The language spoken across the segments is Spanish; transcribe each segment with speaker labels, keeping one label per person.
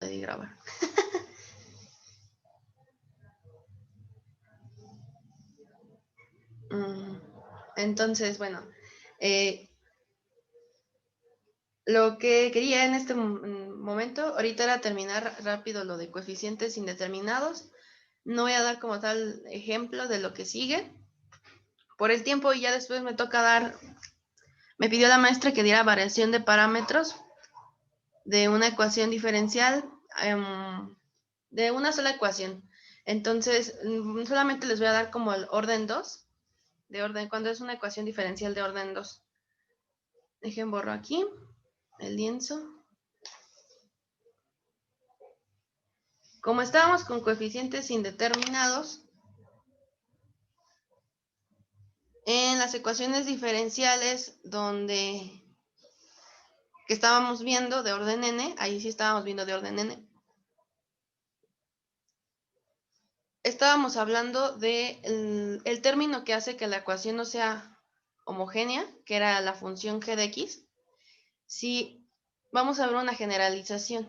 Speaker 1: le di grabar. Entonces, bueno, lo que quería en este momento, ahorita era terminar rápido lo de coeficientes indeterminados. No voy a dar como tal ejemplo de lo que sigue por el tiempo, y ya después me toca dar, me pidió la maestra que diera variación de parámetros de una ecuación diferencial, de una sola ecuación. Entonces, solamente les voy a dar como el orden 2, de orden, cuando es una ecuación diferencial de orden 2. Dejen borro aquí el lienzo. Como estábamos con coeficientes indeterminados, en las ecuaciones diferenciales donde que estábamos viendo de orden n, ahí sí estábamos viendo de orden n, estábamos hablando de el término que hace que la ecuación no sea homogénea, que era la función g de x. Si vamos a ver una generalización,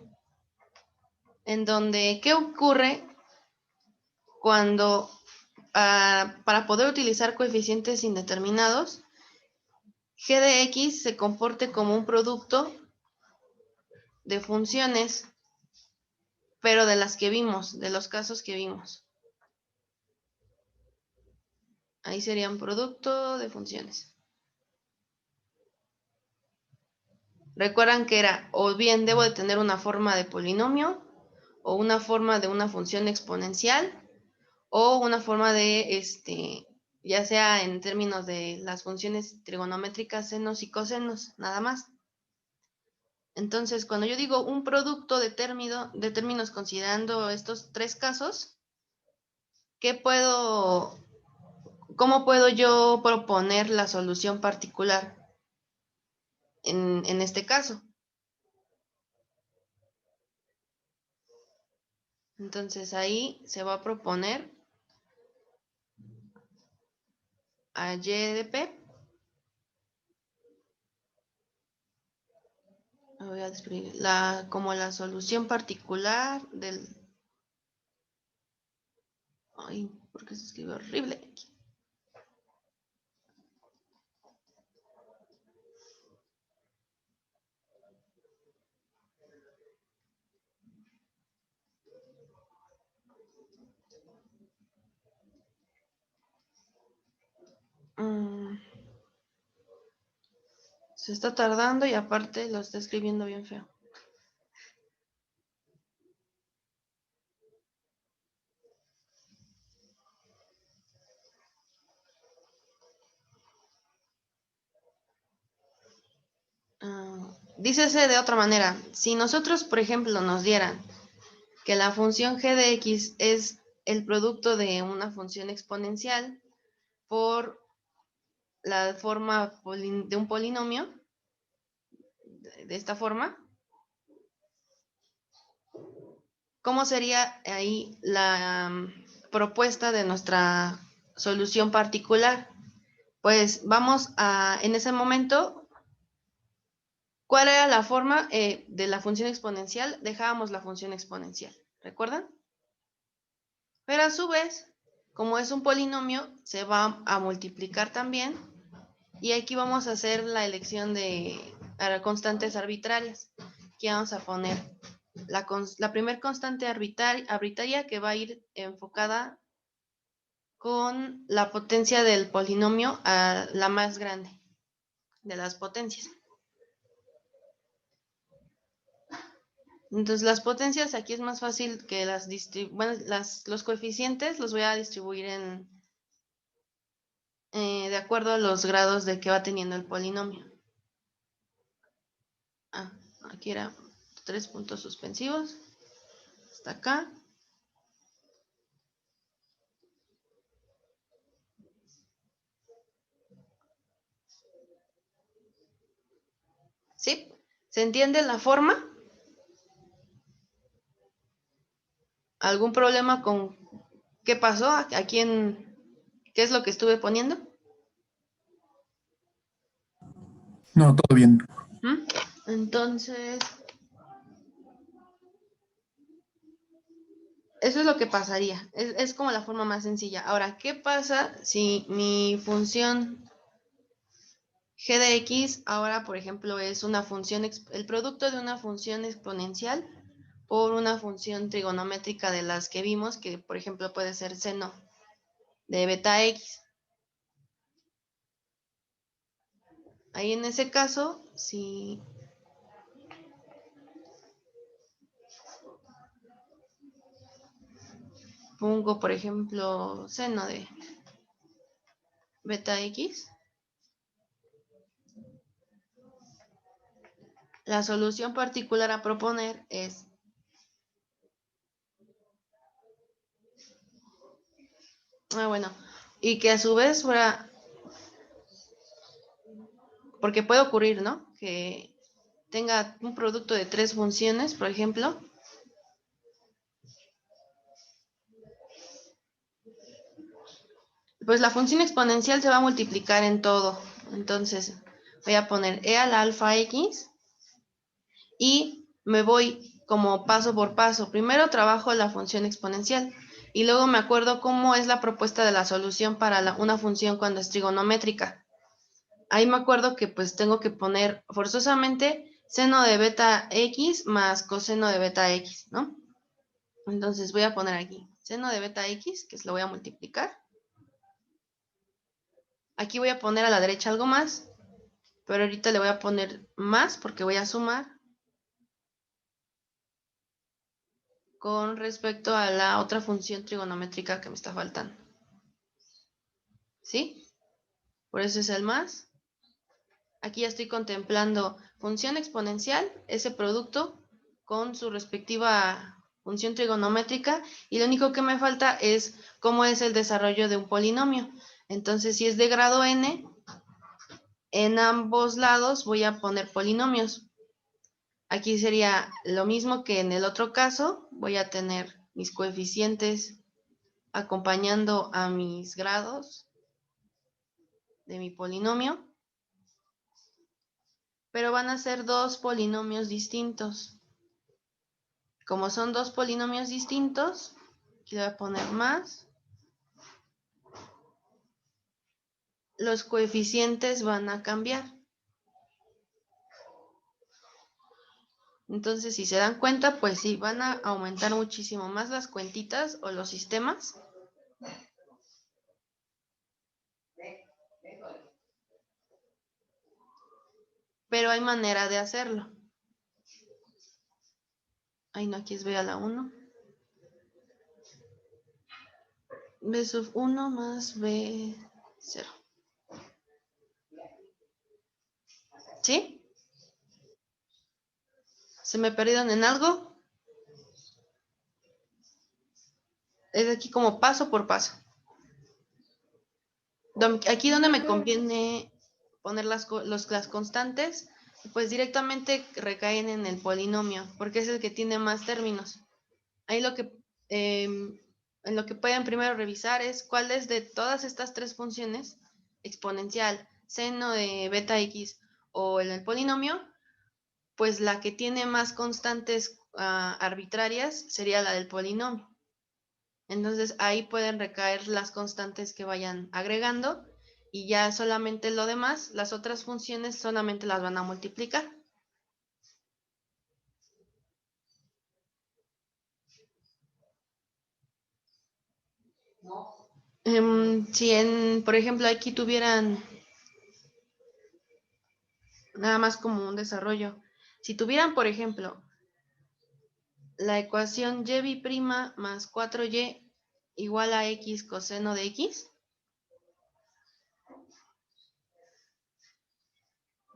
Speaker 1: en donde, ¿qué ocurre cuando para poder utilizar coeficientes indeterminados, g de x se comporte como un producto de funciones, pero de las que vimos, de los casos que vimos? Ahí sería un producto de funciones. Recuerdan que era, o bien debo de tener una forma de polinomio, o una forma de una función exponencial, o una forma de, ya sea en términos de las funciones trigonométricas, senos y cosenos, nada más. Entonces, cuando yo digo un producto de términos considerando estos tres casos, ¿cómo puedo yo proponer la solución particular en este caso? Entonces, ahí se va a proponer a y de p. Voy a describir como la solución particular del... Ay, ¿por qué se escribe horrible aquí? Se está tardando y aparte lo está escribiendo bien feo. Dícese de otra manera, si nosotros, por ejemplo, nos dieran que la función g de x es el producto de una función exponencial por la forma de un polinomio, de esta forma, ¿cómo sería ahí la propuesta de nuestra solución particular? Pues vamos a, en ese momento, ¿cuál era la forma de la función exponencial? Dejábamos la función exponencial, ¿recuerdan? Pero a su vez, como es un polinomio, se va a multiplicar también, y aquí vamos a hacer la elección de constantes arbitrarias. Aquí vamos a poner la primer constante arbitraria, que va a ir enfocada con la potencia del polinomio a la más grande de las potencias. Entonces, las potencias aquí es más fácil que los coeficientes los voy a distribuir de acuerdo a los grados de que va teniendo el polinomio. Aquí era 3 puntos suspensivos, hasta acá. ¿Sí? ¿Se entiende la forma? ¿Algún problema con qué pasó? ¿Qué es lo que estuve poniendo?
Speaker 2: No, todo bien.
Speaker 1: Entonces, Eso es lo que pasaría. Es como la forma más sencilla. Ahora, ¿qué pasa si mi función g de x ahora, por ejemplo, es una función, el producto de una función exponencial por una función trigonométrica de las que vimos, que por ejemplo puede ser seno de beta x? Ahí en ese caso, si pongo, por ejemplo, seno de beta x, la solución particular a proponer es bueno, y que a su vez fuera, porque puede ocurrir, ¿no? Que tenga un producto de 3 funciones, por ejemplo, pues la función exponencial se va a multiplicar en todo. Entonces voy a poner e a la alfa x y me voy como paso por paso. Primero trabajo la función exponencial y luego me acuerdo cómo es la propuesta de la solución para una función cuando es trigonométrica. Ahí me acuerdo que pues tengo que poner forzosamente seno de beta x más coseno de beta x, ¿no? Entonces voy a poner aquí seno de beta x, que lo voy a multiplicar. Aquí voy a poner a la derecha algo más, pero ahorita le voy a poner más porque voy a sumar con respecto a la otra función trigonométrica que me está faltando. ¿Sí? Por eso es el más. Aquí ya estoy contemplando función exponencial, ese producto, con su respectiva función trigonométrica, y lo único que me falta es cómo es el desarrollo de un polinomio. Entonces, si es de grado n, en ambos lados voy a poner polinomios. Aquí sería lo mismo que en el otro caso, voy a tener mis coeficientes acompañando a mis grados de mi polinomio, pero van a ser 2 polinomios distintos. Como son 2 polinomios distintos, aquí voy a poner más. Los coeficientes van a cambiar. Entonces, si se dan cuenta, pues sí, van a aumentar muchísimo más las cuentitas o los sistemas. Pero hay manera de hacerlo. Ay, no, aquí es b a la 1. B sub 1 más b 0. ¿Sí? ¿Se me perdieron en algo? Es aquí como paso por paso. Aquí donde me conviene poner las constantes, pues directamente recaen en el polinomio, porque es el que tiene más términos. Ahí en lo que pueden primero revisar es cuáles de todas estas 3 funciones, exponencial, seno de beta x o el polinomio, pues la que tiene más constantes arbitrarias sería la del polinomio. Entonces ahí pueden recaer las constantes que vayan agregando y ya solamente lo demás, las otras funciones solamente las van a multiplicar. Si por ejemplo, aquí tuvieran nada más como un desarrollo, si tuvieran, por ejemplo, la ecuación y' más 4y igual a x coseno de x,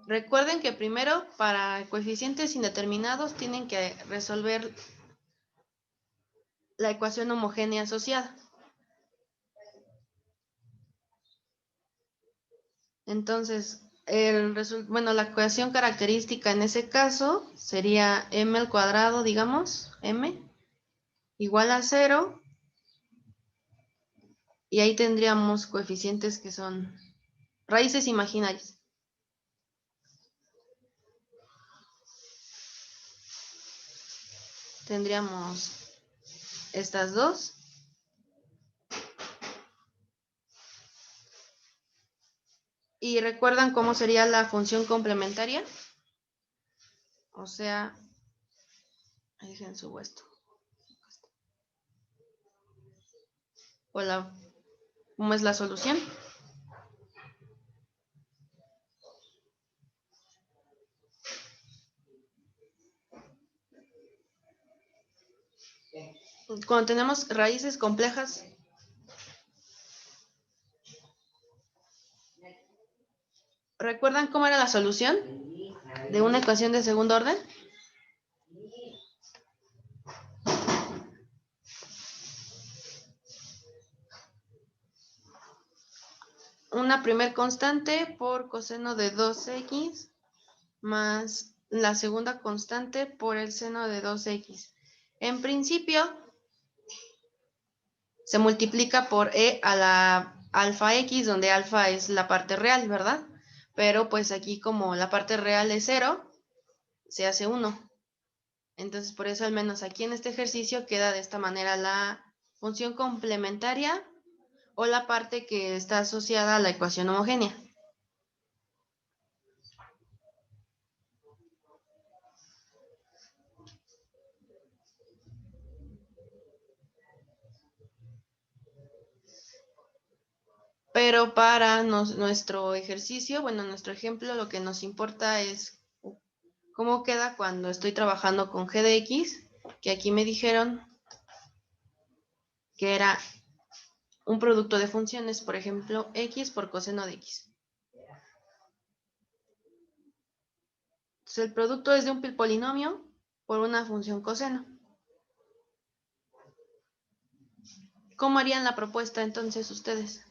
Speaker 1: recuerden que primero para coeficientes indeterminados tienen que resolver la ecuación homogénea asociada. Entonces, la ecuación característica en ese caso sería m al cuadrado, digamos, m, igual a 0, y ahí tendríamos coeficientes que son raíces imaginarias. Tendríamos estas dos. ¿Y recuerdan cómo sería la función complementaria? O sea, dejen subo esto. O ¿cómo es la solución? Cuando tenemos raíces complejas, ¿recuerdan cómo era la solución de una ecuación de segundo orden? Una primer constante por coseno de 2x más la segunda constante por el seno de 2x. En principio, se multiplica por e a la alfa x, donde alfa es la parte real, ¿verdad? Pero pues aquí como la parte real es 0, se hace 1. Entonces por eso al menos aquí en este ejercicio queda de esta manera la función complementaria o la parte que está asociada a la ecuación homogénea. Pero para nuestro ejercicio, bueno, nuestro ejemplo, lo que nos importa es cómo queda cuando estoy trabajando con g de x, que aquí me dijeron que era un producto de funciones, por ejemplo, x por coseno de x. Entonces, el producto es de un polinomio por una función coseno. ¿Cómo harían la propuesta entonces ustedes?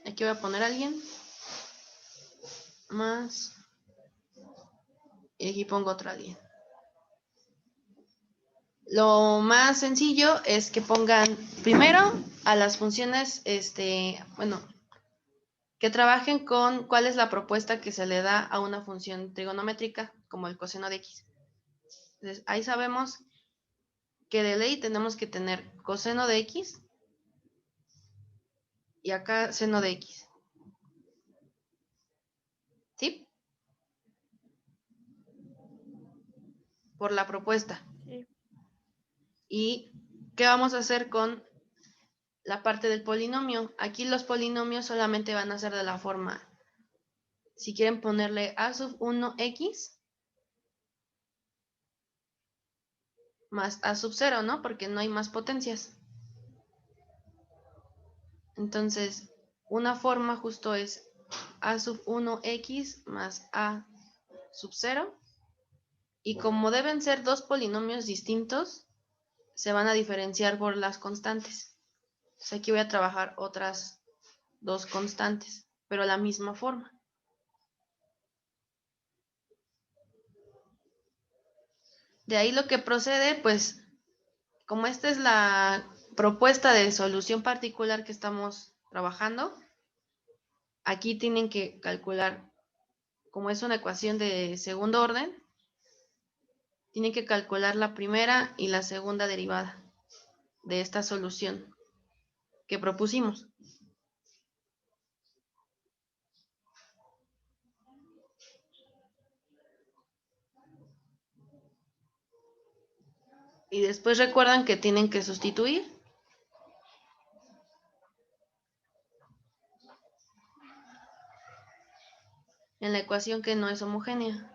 Speaker 1: Aquí voy a poner a alguien más y aquí pongo otro alguien. Lo más sencillo es que pongan primero a las funciones, bueno, que trabajen con cuál es la propuesta que se le da a una función trigonométrica, como el coseno de x. Entonces, ahí sabemos que de ley tenemos que tener coseno de x y acá seno de x. ¿Sí? Por la propuesta.
Speaker 2: Sí.
Speaker 1: ¿Y qué vamos a hacer con la parte del polinomio? Aquí los polinomios solamente van a ser de la forma, si quieren ponerle a sub 1x más a sub 0, ¿no? Porque no hay más potencias. Entonces, una forma justo es a sub 1x más a sub 0. Y como deben ser dos polinomios distintos, se van a diferenciar por las constantes. Entonces aquí voy a trabajar otras dos constantes, pero la misma forma. De ahí lo que procede, pues, como esta es la propuesta de solución particular que estamos trabajando, aquí tienen que calcular, como es una ecuación de segundo orden, tienen que calcular la primera y la segunda derivada de esta solución que propusimos. Y después recuerdan que tienen que sustituir. En la ecuación que no es homogénea.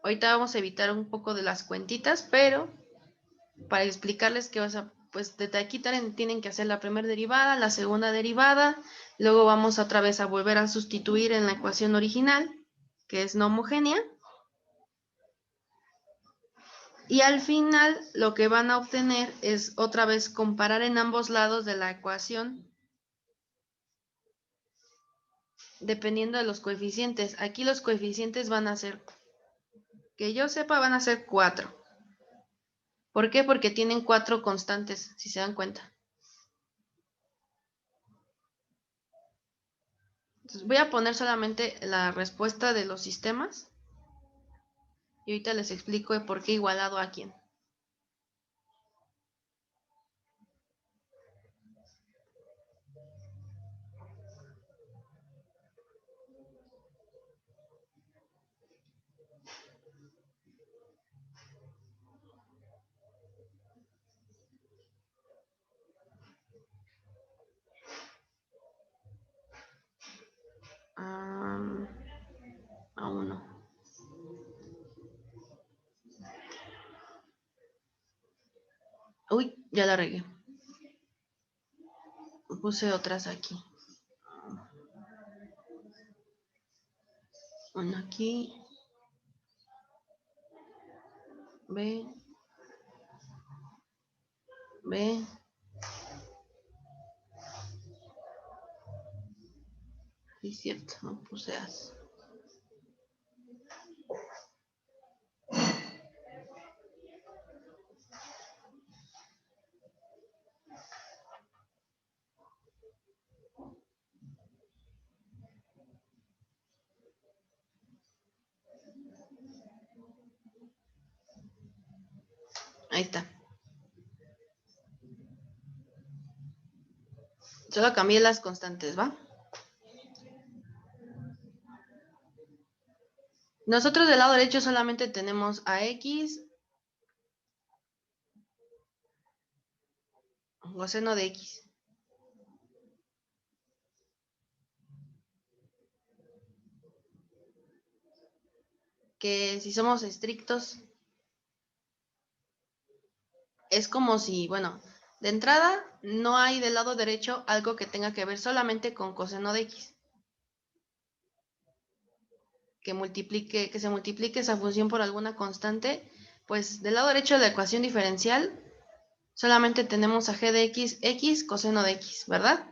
Speaker 1: Ahorita vamos a evitar un poco de las cuentitas, pero para explicarles que, pues desde aquí tienen que hacer la primera derivada, la segunda derivada, luego vamos otra vez a volver a sustituir en la ecuación original, que es no homogénea, y al final lo que van a obtener es otra vez comparar en ambos lados de la ecuación, dependiendo de los coeficientes. Aquí los coeficientes van a ser, que yo sepa, van a ser 4. ¿Por qué? Porque tienen 4 constantes, si se dan cuenta. Entonces, voy a poner solamente la respuesta de los sistemas y ahorita les explico de por qué igualado a quién. A 1. Uy, ya la regué. Puse otras aquí. Una aquí. B. B. Sí, cierto, no puse as. Ahí está. Solo cambié las constantes, ¿va? Nosotros del lado derecho solamente tenemos a X o seno de X. Que si somos estrictos, es como si, bueno, de entrada no hay del lado derecho algo que tenga que ver solamente con coseno de X. Que se multiplique esa función por alguna constante, pues del lado derecho de la ecuación diferencial solamente tenemos a g de x, x coseno de x, ¿verdad?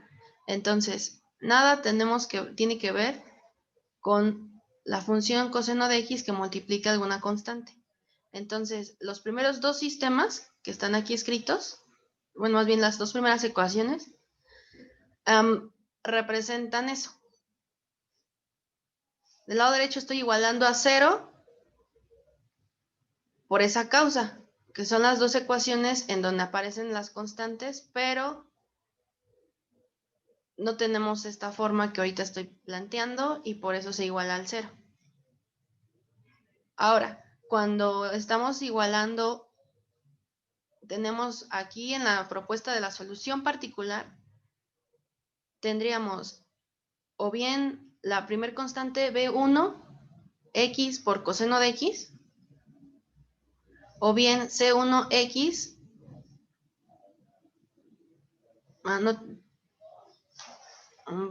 Speaker 1: Entonces, nada tiene que ver con la función coseno de x que multiplica alguna constante. Entonces, los primeros dos sistemas que están aquí escritos, bueno, más bien las dos primeras ecuaciones, representan eso. Del lado derecho estoy igualando a 0 por esa causa, que son las dos ecuaciones en donde aparecen las constantes, pero no tenemos esta forma que ahorita estoy planteando y por eso se iguala al 0. Ahora, cuando estamos igualando, tenemos aquí en la propuesta de la solución particular, tendríamos o bien la primer constante B1, x por coseno de x, o bien C1x,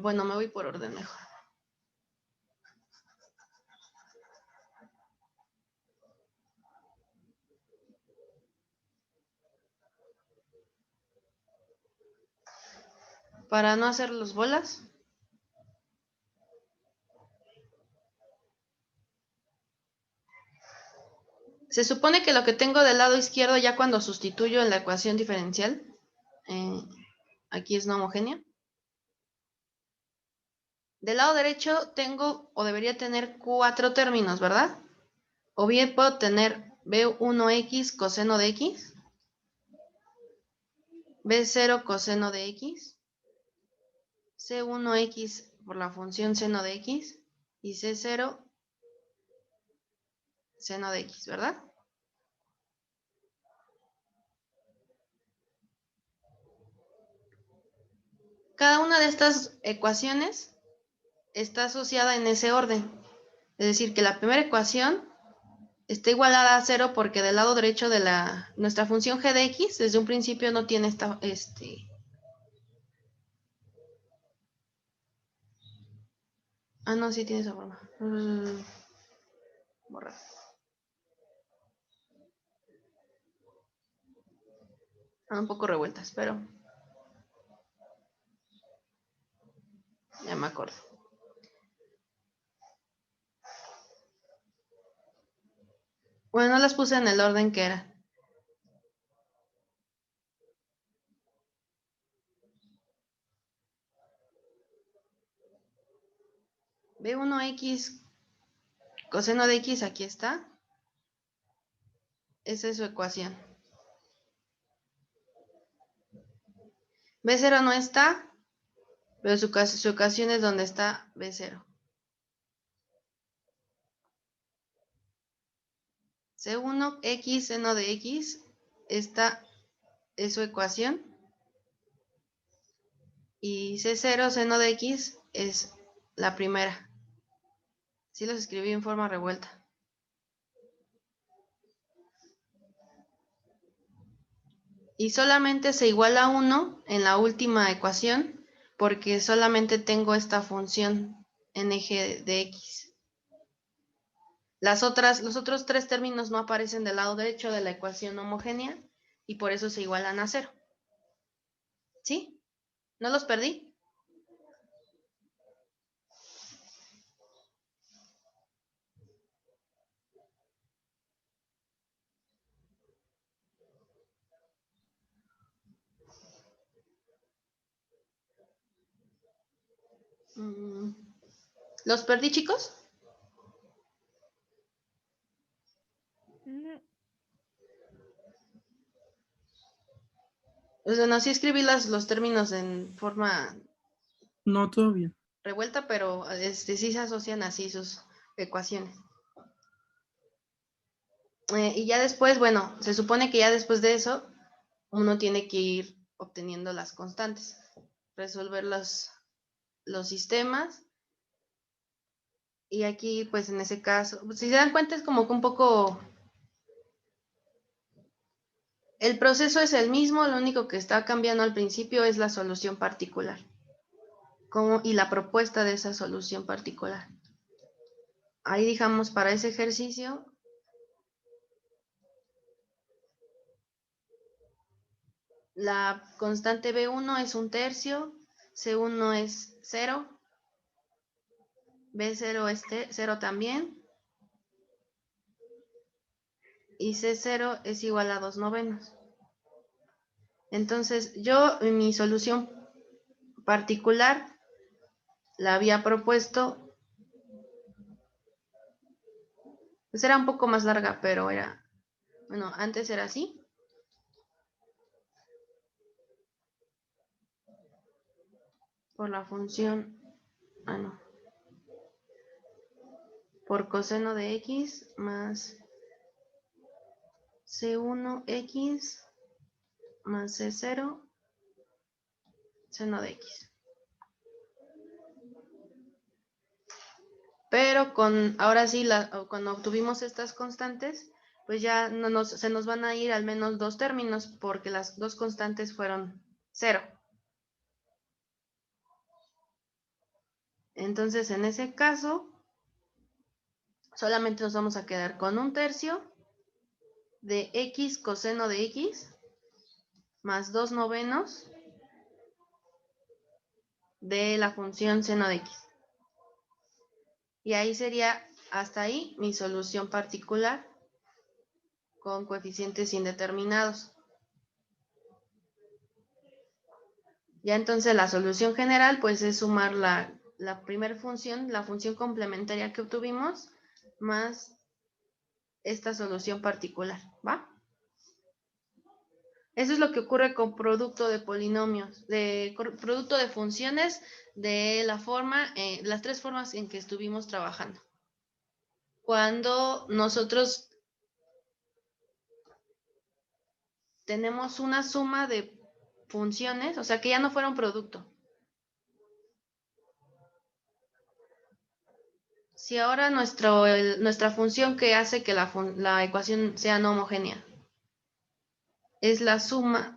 Speaker 1: bueno, me voy por orden mejor. Para no hacer los bolas. Se supone que lo que tengo del lado izquierdo ya cuando sustituyo en la ecuación diferencial, aquí es no homogénea. Del lado derecho tengo o debería tener 4 términos, ¿verdad? O bien puedo tener B1x coseno de x, B0 coseno de x, C1x por la función seno de x y C0 seno de x, ¿verdad? Cada una de estas ecuaciones está asociada en ese orden. Es decir, que la primera ecuación está igualada a 0 porque del lado derecho de nuestra función g de x desde un principio no tiene no, sí tiene esa forma. Borrar. Un poco revueltas, pero ya me acuerdo. Bueno, no las puse en el orden que era. B1x coseno de x, aquí está. Esa es su ecuación. B0 no está, pero su ecuación es donde está B0. C1 x seno de x, esta es su ecuación. Y C0 seno de x es la primera. Sí los escribí en forma revuelta. Y solamente se iguala a 1 en la última ecuación porque solamente tengo esta función en eje de x. Los otros tres términos no aparecen del lado derecho de la ecuación homogénea y por eso se igualan a 0. ¿Sí? ¿No los perdí? ¿Los perdí, chicos?
Speaker 2: No.
Speaker 1: O sea, no, sí escribí los términos en forma
Speaker 3: No, todo bien.
Speaker 1: revuelta, pero sí se asocian así sus ecuaciones. Y ya después, bueno, se supone que ya después de eso, uno tiene que ir obteniendo las constantes, resolver los sistemas. Y aquí, pues en ese caso, si se dan cuenta, es como que un poco... El proceso es el mismo, lo único que está cambiando al principio es la solución particular. Y la propuesta de esa solución particular. Ahí dejamos para ese ejercicio. La constante B1 es 1/3, C1 es 0, B0 es 0 también, y C0 es igual a 2/9. Entonces, yo en mi solución particular la había propuesto, pues era un poco más larga, pero era, bueno, antes era así. Por la función, no, por coseno de x más C1x más C0 seno de x. Pero ahora sí, cuando obtuvimos estas constantes, pues ya se nos van a ir al menos dos términos porque las dos constantes fueron 0. Entonces, en ese caso, solamente nos vamos a quedar con 1/3 de x coseno de x más 2/9 de la función seno de x. Y ahí sería, hasta ahí, mi solución particular con coeficientes indeterminados. Ya entonces la solución general pues es sumar la primera función, la función complementaria que obtuvimos, más esta solución particular, ¿va? Eso es lo que ocurre con producto de polinomios, producto de funciones de la forma, las tres formas en que estuvimos trabajando. Cuando nosotros tenemos una suma de funciones, o sea que ya no fuera un producto. Si ahora nuestra función que hace que la ecuación sea no homogénea es la suma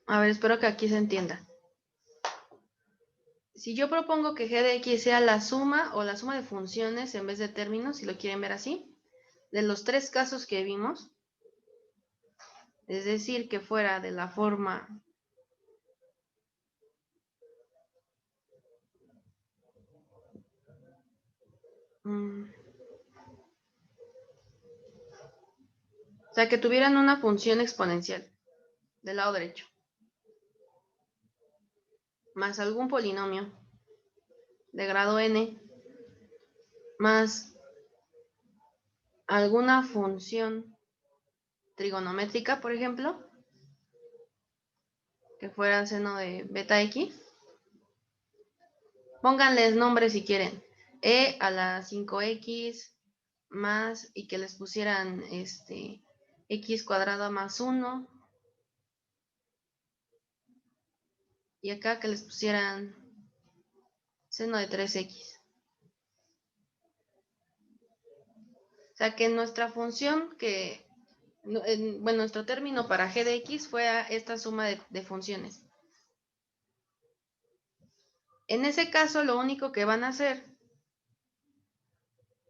Speaker 1: a ver, espero que aquí se entienda. Si yo propongo que g de x sea la suma o la suma de funciones en vez de términos, si lo quieren ver así, de los tres casos que vimos, Es decir, que fuera de la forma o sea, que tuvieran una función exponencial del lado derecho, más algún polinomio de grado n, más alguna función trigonométrica, por ejemplo, que fuera el seno de beta x. Pónganles nombres si quieren. E a la 5x más, y que les pusieran x cuadrado más 1. Y acá que les pusieran seno de 3x. O sea, que nuestra función bueno, nuestro término para g de x fue esta suma de funciones. En ese caso, lo único que van a hacer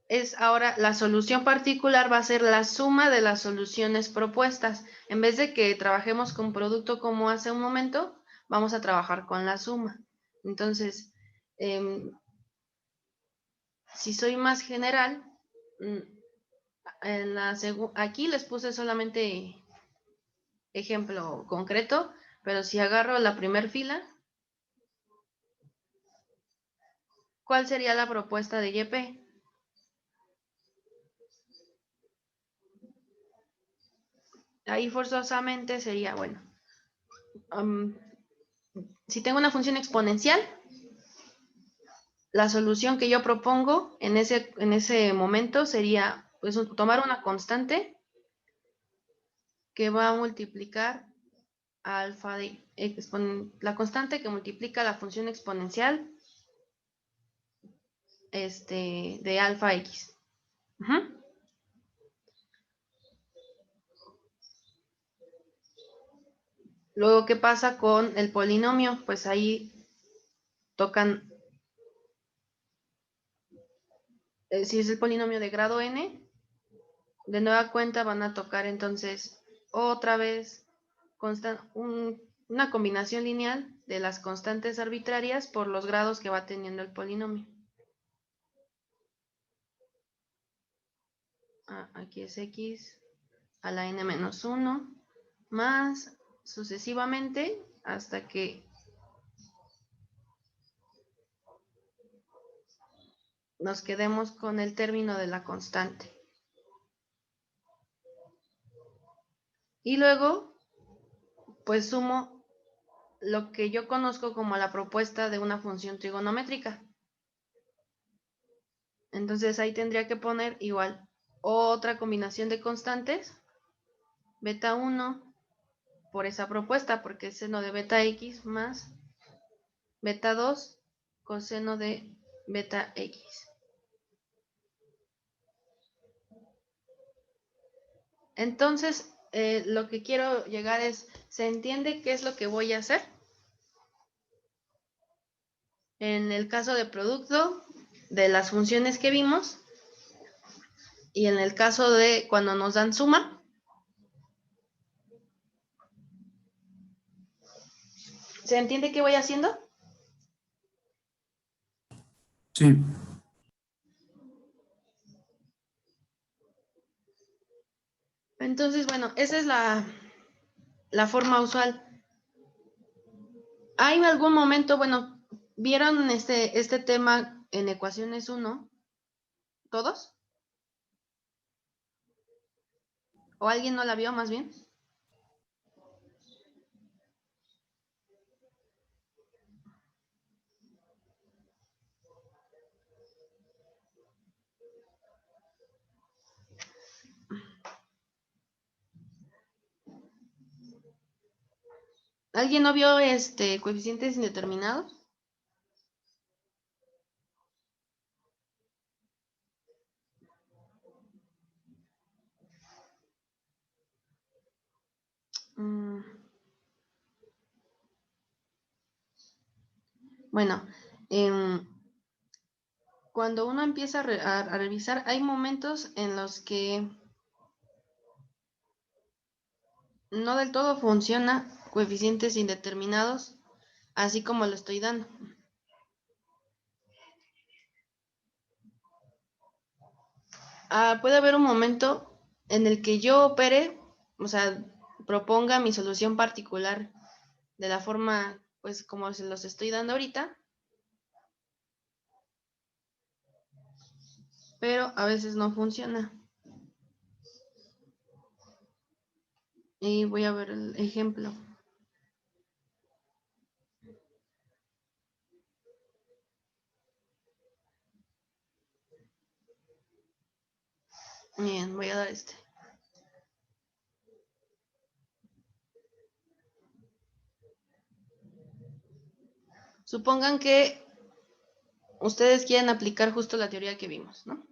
Speaker 1: es ahora la solución particular va a ser la suma de las soluciones propuestas. En vez de que trabajemos con producto como hace un momento, vamos a trabajar con la suma. Entonces, si soy más general, aquí les puse solamente ejemplo concreto, pero si agarro la primer fila, ¿cuál sería la propuesta de YP? Ahí forzosamente sería, bueno, si tengo una función exponencial, la solución que yo propongo en ese momento sería pues, tomar una constante que va a multiplicar a alfa la constante que multiplica la función exponencial de alfa x. Luego, ¿qué pasa con el polinomio? Pues ahí tocan, si es el polinomio de grado n, de nueva cuenta van a tocar entonces otra vez una combinación lineal de las constantes arbitrarias por los grados que va teniendo el polinomio. Aquí es x a la n menos 1, más sucesivamente hasta que nos quedemos con el término de la constante. Y luego, pues sumo lo que yo conozco como la propuesta de una función trigonométrica. Entonces ahí tendría que poner igual otra combinación de constantes, beta 1 por esa propuesta, porque es seno de beta x más beta 2 coseno de beta x. Entonces, lo que quiero llegar es, ¿se entiende qué es lo que voy a hacer? En el caso de producto, de las funciones que vimos, y en el caso de cuando nos dan suma, ¿se entiende qué voy haciendo?
Speaker 3: Sí.
Speaker 1: Entonces, bueno, esa es la forma usual. ¿Hay algún momento, bueno, vieron este tema en ecuaciones 1? ¿Todos? ¿O alguien no la vio más bien? ¿Alguien no vio coeficientes indeterminados? Bueno, cuando uno empieza a revisar, hay momentos en los que no del todo funciona coeficientes indeterminados, así como lo estoy dando. Puede haber un momento en el que yo opere, o sea, proponga mi solución particular de la forma, pues, como se los estoy dando ahorita, pero a veces no funciona. Y voy a ver el ejemplo. Bien, voy a dar este. Supongan que ustedes quieren aplicar justo la teoría que vimos, ¿no?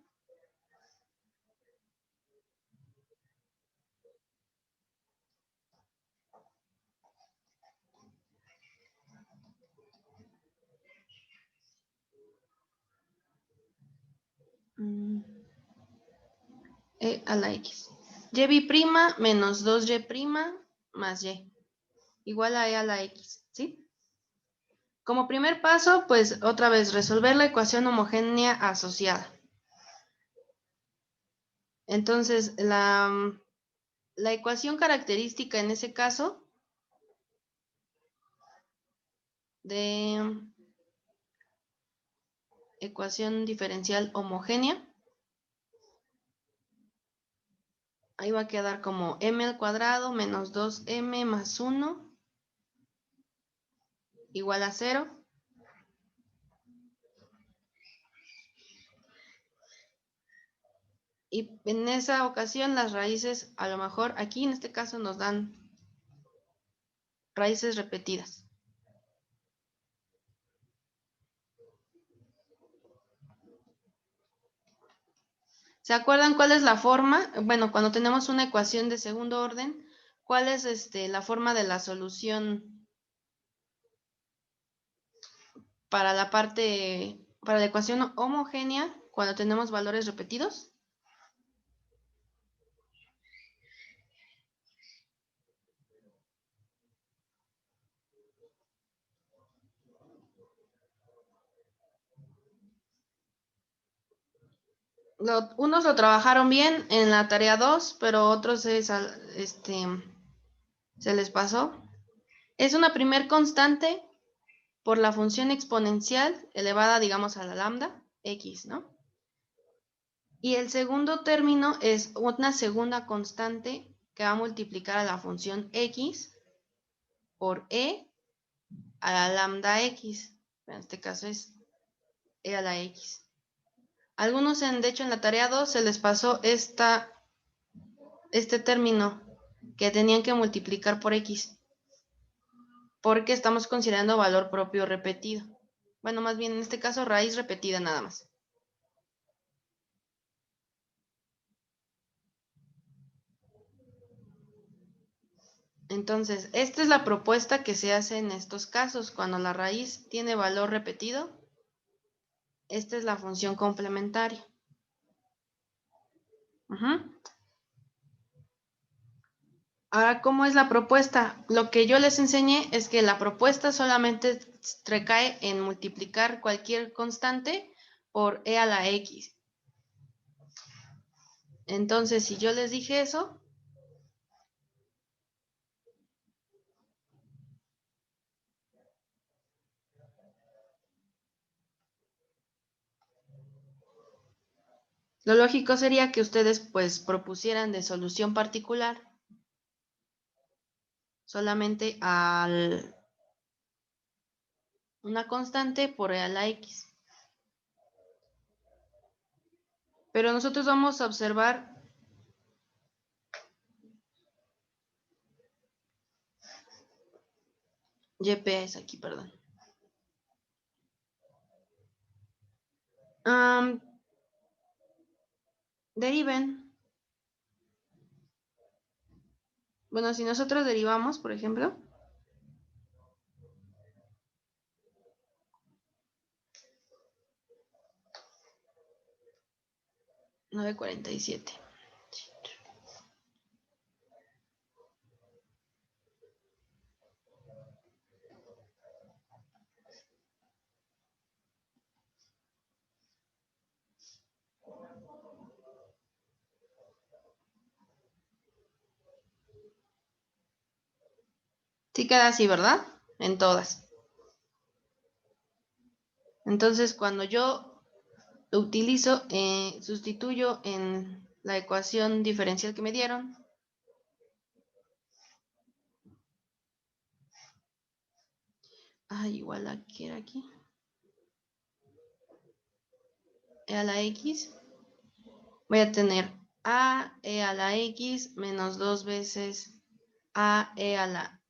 Speaker 1: E a la X. Y' menos 2Y' más Y. Igual a E a la X, ¿sí? Como primer paso, pues otra vez resolver la ecuación homogénea asociada. Entonces, la ecuación característica en ese caso de ecuación diferencial homogénea, ahí va a quedar como m² menos 2m más 1 igual a 0. Y en esa ocasión las raíces, a lo mejor aquí en este caso nos dan raíces repetidas. ¿Se acuerdan cuál es la forma? Bueno, cuando tenemos una ecuación de segundo orden, ¿cuál es la forma de la solución para para la ecuación homogénea cuando tenemos valores repetidos? Unos lo trabajaron bien en la tarea 2, pero otros se les pasó. Es una primer constante por la función exponencial elevada, digamos, a la lambda, x, ¿no? Y el segundo término es una segunda constante que va a multiplicar a la función x por e a la lambda x. En este caso es e a la x. Algunos, de hecho, en la tarea 2 se les pasó este término que tenían que multiplicar por x, porque estamos considerando valor propio repetido. Bueno, más bien en este caso raíz repetida nada más. Entonces, esta es la propuesta que se hace en estos casos. Cuando la raíz tiene valor repetido, esta es la función complementaria. Ahora, ¿cómo es la propuesta? Lo que yo les enseñé es que la propuesta solamente recae en multiplicar cualquier constante por e a la x. Entonces, si yo les dije eso, lo lógico sería que ustedes pues propusieran de solución particular solamente una constante por e a la x. Pero nosotros vamos a observar YP es aquí, perdón. Deriven. Bueno, si nosotros derivamos, por ejemplo, (9:47). Sí queda así, ¿verdad? En todas. Entonces, cuando yo lo utilizo, sustituyo en la ecuación diferencial que me dieron. Igual a que era aquí. E a la x. Voy a tener a e a la x menos 2 veces a e a la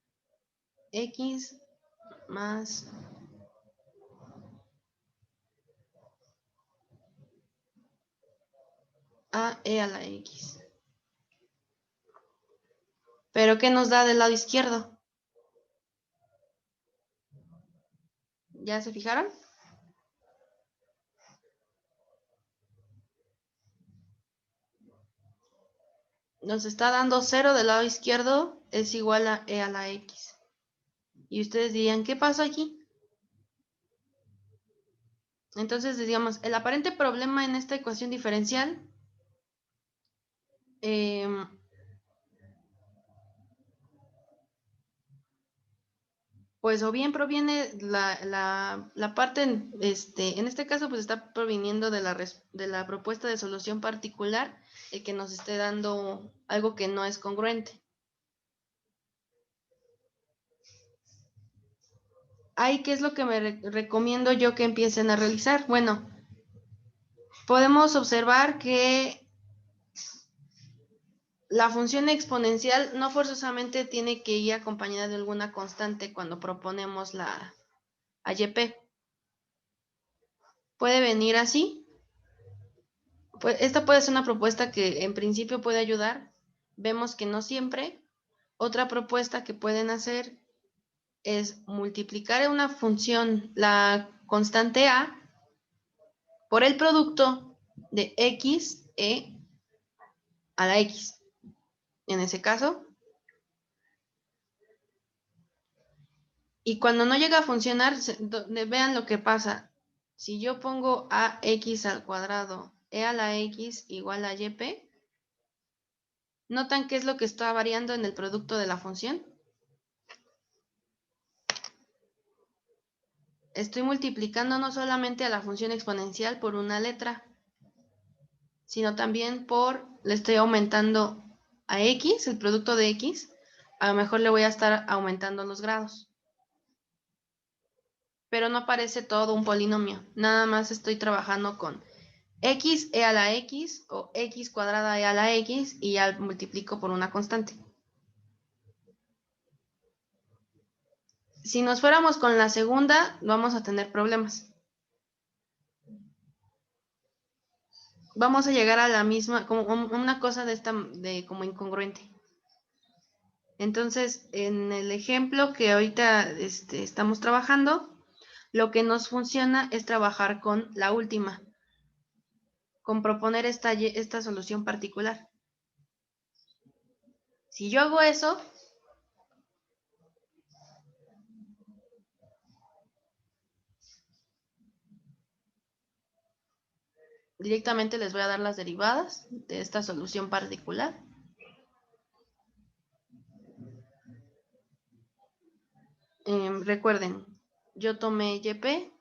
Speaker 1: x más a e a la x. ¿Pero qué nos da del lado izquierdo? ¿Ya se fijaron? Nos está dando 0 del lado izquierdo es igual a e a la x. Y ustedes dirían, ¿qué pasó aquí? Entonces, digamos, el aparente problema en esta ecuación diferencial pues o bien proviene la parte, en este caso, pues está proviniendo de la propuesta de solución particular, el que nos esté dando algo que no es congruente. Ahí, ¿qué es lo que me recomiendo yo que empiecen a realizar? Bueno, podemos observar que la función exponencial no forzosamente tiene que ir acompañada de alguna constante cuando proponemos la AYP. Puede venir así. Pues esta puede ser una propuesta que en principio puede ayudar. Vemos que no siempre. Otra propuesta que pueden hacer es multiplicar una función, la constante a, por el producto de x e a la x. En ese caso. Y cuando no llega a funcionar, vean lo que pasa. Si yo pongo ax al cuadrado e a la x igual a yp, ¿notan qué es lo que está variando en el producto de la función? Estoy multiplicando no solamente a la función exponencial por una letra, sino también le estoy aumentando a x, el producto de x, a lo mejor le voy a estar aumentando los grados. Pero no parece todo un polinomio, nada más estoy trabajando con x e a la x o x cuadrada e a la x y ya multiplico por una constante. Si nos fuéramos con la segunda, vamos a tener problemas. Vamos a llegar a la misma, como una cosa como incongruente. Entonces, en el ejemplo que ahorita estamos trabajando, lo que nos funciona es trabajar con la última, con proponer esta solución particular. Si yo hago eso, directamente les voy a dar las derivadas de esta solución particular. Recuerden, yo tomé yp,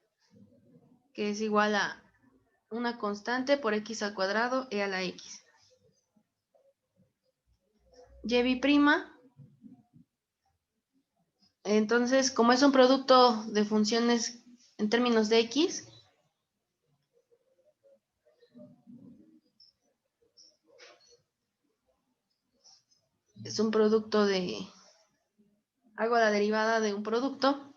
Speaker 1: que es igual a una constante por x al cuadrado e a la x. Y', entonces, como es un producto de funciones en términos de x, es un producto hago la derivada de un producto,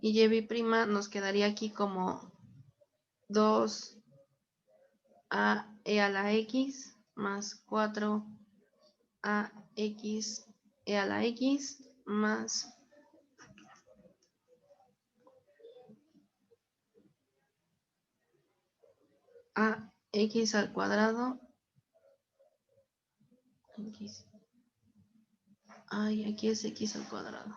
Speaker 1: y y' nos quedaría aquí como 2 a e a la x más 4 a x e a la x más a x al cuadrado. Aquí es x al cuadrado.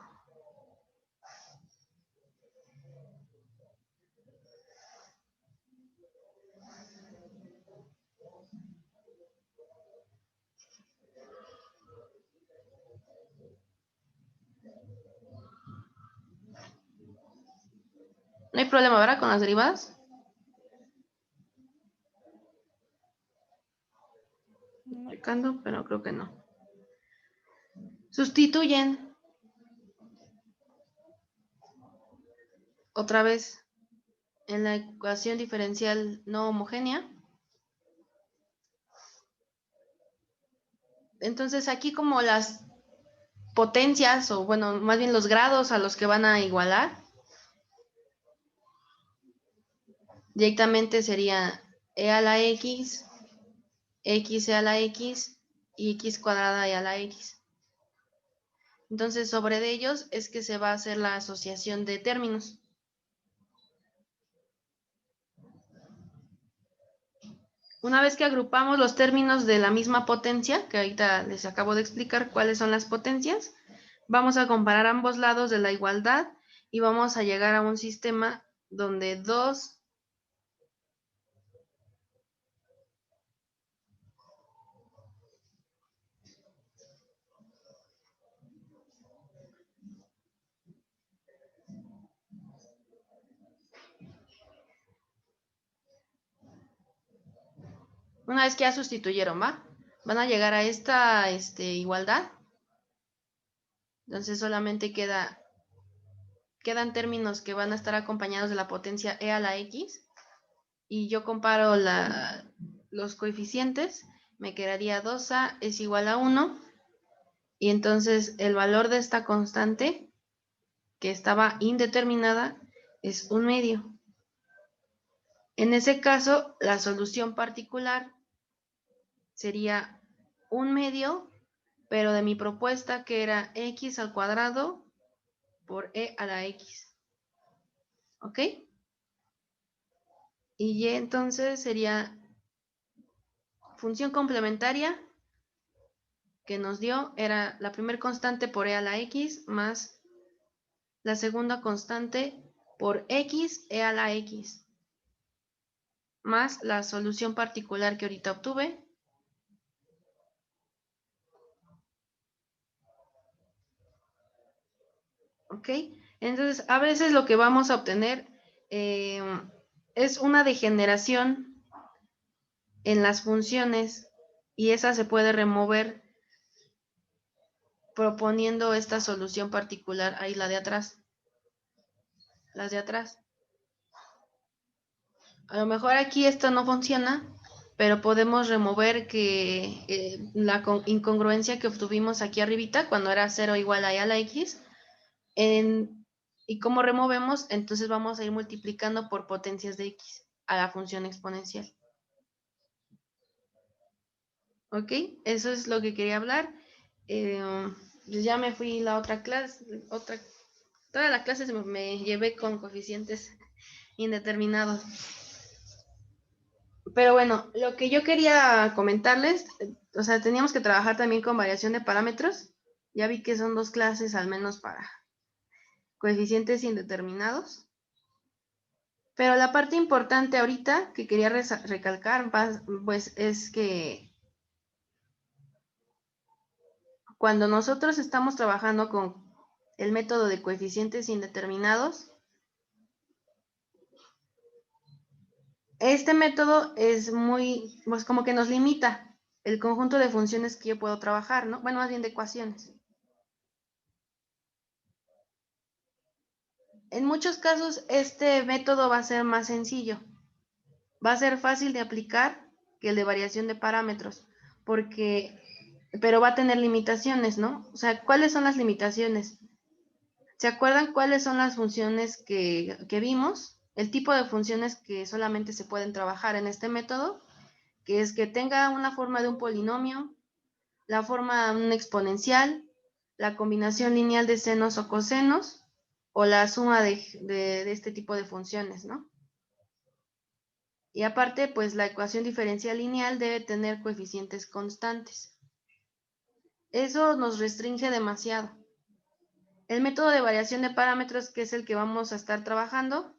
Speaker 1: problema, ¿verdad? Con las derivadas. Checando, pero creo que no. Sustituyen. Otra vez en la ecuación diferencial no homogénea. Entonces aquí como las potencias, o bueno, más bien los grados a los que van a igualar, directamente sería e a la x, x e a la x y x cuadrada e a la x. Entonces sobre de ellos es que se va a hacer la asociación de términos. Una vez que agrupamos los términos de la misma potencia, que ahorita les acabo de explicar cuáles son las potencias, vamos a comparar ambos lados de la igualdad y vamos a llegar a un sistema donde dos una vez que ya sustituyeron, ¿va? Van a llegar a esta igualdad. Entonces solamente quedan términos que van a estar acompañados de la potencia e a la x. Y yo comparo los coeficientes. Me quedaría 2a es igual a 1. Y entonces el valor de esta constante, que estaba indeterminada, es 1/2. En ese caso, la solución particular sería 1/2, pero de mi propuesta que era x al cuadrado por e a la x. ¿Ok? Y y entonces sería función complementaria que nos dio, era la primera constante por e a la x más la segunda constante por x e a la x, más la solución particular que ahorita obtuve. ¿Ok? Entonces, a veces lo que vamos a obtener es una degeneración en las funciones y esa se puede remover proponiendo esta solución particular, ahí la de atrás, las de atrás. A lo mejor aquí esto no funciona, pero podemos remover que la incongruencia que obtuvimos aquí arribita, cuando era 0 igual a y a la x, ¿y cómo removemos? Entonces vamos a ir multiplicando por potencias de x a la función exponencial. ¿Ok? Eso es lo que quería hablar. Pues ya me fui la otra clase, toda la clase me llevé con coeficientes indeterminados. Pero bueno, lo que yo quería comentarles, o sea, teníamos que trabajar también con variación de parámetros. Ya vi que son 2 clases al menos para coeficientes indeterminados. Pero la parte importante ahorita que quería recalcar, pues es que cuando nosotros estamos trabajando con el método de coeficientes indeterminados, este método es muy, pues como que nos limita el conjunto de funciones que yo puedo trabajar, ¿no? Bueno, más bien de ecuaciones. En muchos casos, este método va a ser más sencillo. Va a ser fácil de aplicar que el de variación de parámetros, pero va a tener limitaciones, ¿no? O sea, ¿cuáles son las limitaciones? ¿Se acuerdan cuáles son las funciones que vimos? El tipo de funciones que solamente se pueden trabajar en este método, que es que tenga una forma de un polinomio, la forma de un exponencial, la combinación lineal de senos o cosenos, o la suma de este tipo de funciones, ¿no? Y aparte, pues la ecuación diferencial lineal debe tener coeficientes constantes. Eso nos restringe demasiado. El método de variación de parámetros, que es el que vamos a estar trabajando,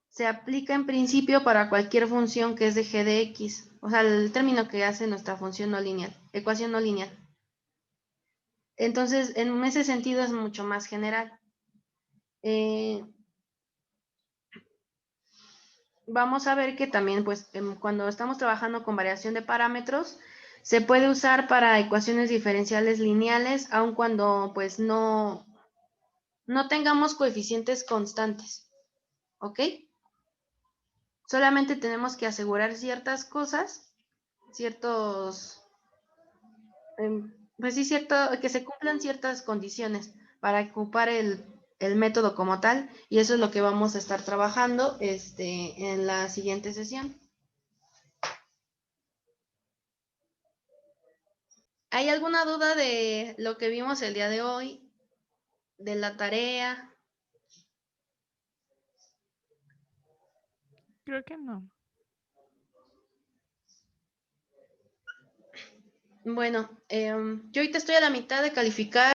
Speaker 1: se aplica en principio para cualquier función que es de g de x, o sea, el término que hace nuestra función no lineal, ecuación no lineal. Entonces, en ese sentido es mucho más general. vamos a ver que también, pues, cuando estamos trabajando con variación de parámetros, se puede usar para ecuaciones diferenciales lineales, aun cuando, pues, no tengamos coeficientes constantes, ¿ok? Solamente tenemos que asegurar ciertas cosas, ciertos, pues sí, que se cumplan ciertas condiciones para ocupar el método como tal, y eso es lo que vamos a estar trabajando en la siguiente sesión. ¿Hay alguna duda de lo que vimos el día de hoy, de la tarea?
Speaker 2: Creo que no.
Speaker 1: Bueno, yo ahorita estoy a la mitad de calificar